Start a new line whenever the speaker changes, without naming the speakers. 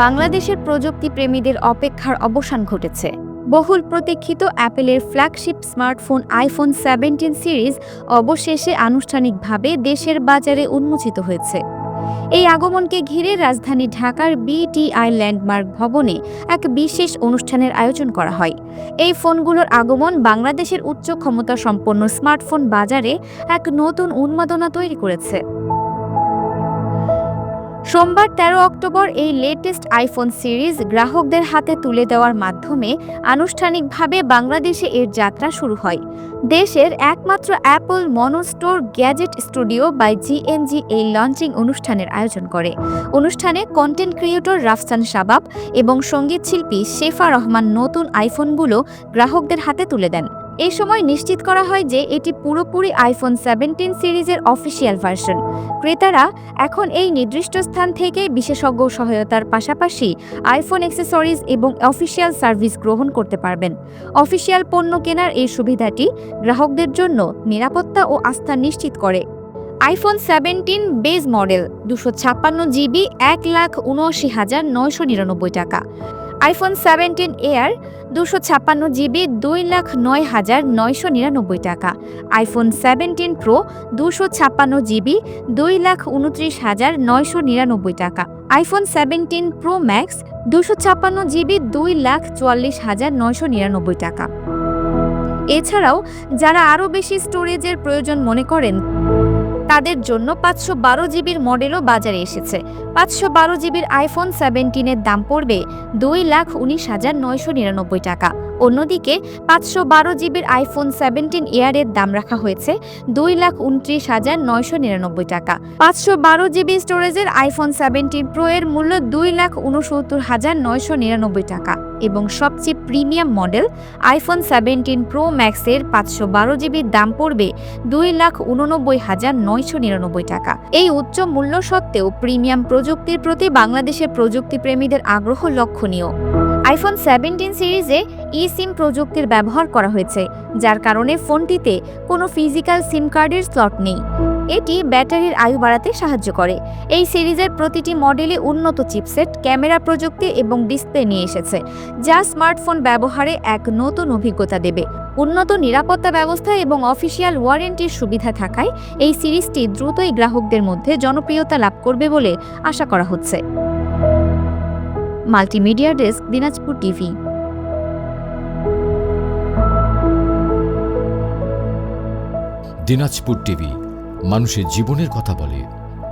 বাংলাদেশের প্রযুক্তি প্রেমীদের অপেক্ষার অবসান ঘটেছে। বহুল প্রতীক্ষিত অ্যাপলের ফ্ল্যাগশিপ স্মার্টফোন আইফোন 17 সিরিজ অবশেষে আনুষ্ঠানিকভাবে দেশের বাজারে উন্মোচিত হয়েছে। এই আগমনকে ঘিরে রাজধানী ঢাকার বিটিআই ল্যান্ডমার্ক ভবনে এক বিশেষ অনুষ্ঠানের আয়োজন করা হয়। এই ফোনগুলোর আগমন বাংলাদেশের উচ্চ ক্ষমতা সম্পন্ন স্মার্টফোন বাজারে এক নতুন উন্মাদনা তৈরি করেছে। সোমবার ১৩ অক্টোবর এই লেটেস্ট আইফোন সিরিজ গ্রাহকদের হাতে তুলে দেওয়ার মাধ্যমে আনুষ্ঠানিকভাবে বাংলাদেশে এর যাত্রা শুরু হয়। দেশের একমাত্র Apple monostore gadget studio by GNG এই লঞ্চিং অনুষ্ঠানের আয়োজন করে। অনুষ্ঠানে কন্টেন্ট ক্রিয়েটর রাফসান শাবাব এবং সঙ্গীতশিল্পী শেফা রহমান নতুন আইফোনগুলো গ্রাহকদের হাতে তুলে দেন। এই সময় নিশ্চিত করা হয় যে এটি পুরোপুরি আইফোন 17 সিরিজের অফিসিয়াল ভার্সন। ক্রেতারা এখন এই নির্দিষ্ট স্থান থেকে বিশেষজ্ঞ সহায়তার পাশাপাশি আইফোন অ্যাক্সেসরিজ এবং অফিসিয়াল সার্ভিস গ্রহণ করতে পারবেন। অফিসিয়াল পণ্য কেনার এই সুবিধাটি গ্রাহকদের জন্য নিরাপত্তা ও আস্থা নিশ্চিত করে। আইফোন 17 বেজ মডেল 256GB ১,৭৯,৯৯৯ টাকা। আইফোন 17 এয়ার 256GB 2,09,999 টাকা। আইফোন 17 প্রো 256GB 2,29,999 টাকা। আইফোন 17 প্রো ম্যাক্স 256GB 2,44,999 টাকা। এছাড়াও যারা আরও বেশি স্টোরেজের প্রয়োজন মনে করেন তাদের জন্য 512GBর মডেলও বাজারে এসেছে। 512GBর আইফোন 17 দাম পড়বে 2,19,999 টাকা। অন্যদিকে 512GBর আইফোন 17 এয়ারের দাম রাখা হয়েছে 2,29,999 টাকা। 512GB স্টোরেজের আইফোন 17 প্রো এর মূল্য 2,69,999 টাকা এবং সবচেয়ে প্রিমিয়াম মডেল আইফোন 17 প্রো ম্যাক্সের 512GBর দাম পড়বে 2,89,999 টাকা। এই উচ্চ মূল্য সত্ত্বেও প্রিমিয়াম প্রযুক্তির প্রতি বাংলাদেশের প্রযুক্তিপ্রেমীদের আগ্রহ লক্ষণীয়। আইফোন 17 সিরিজে ই-সিম প্রযুক্তির ব্যবহার করা হয়েছে, যার কারণে ফোনটিতে কোনো ফিজিক্যাল সিম কার্ডের স্লট নেই। এটি ব্যাটারির আয়ু বাড়াতে সাহায্য করে। এই সিরিজের প্রতিটি মডেলে উন্নত চিপসেট, ক্যামেরা প্রযুক্তি এবং ডিসপ্লে নিয়ে এসেছে, যা স্মার্টফোন ব্যবহারে এক নতুন অভিজ্ঞতা দেবে। উন্নত নিরাপত্তা ব্যবস্থা এবং অফিসিয়াল ওয়ারেন্টির সুবিধা থাকায় এই সিরিজটি দ্রুতই গ্রাহকদের মধ্যে জনপ্রিয়তা লাভ করবে বলে আশা করা হচ্ছে। Multimedia desk, Dinajpur TV.
Dinajpur TV মানুষের জীবনের কথা বলে।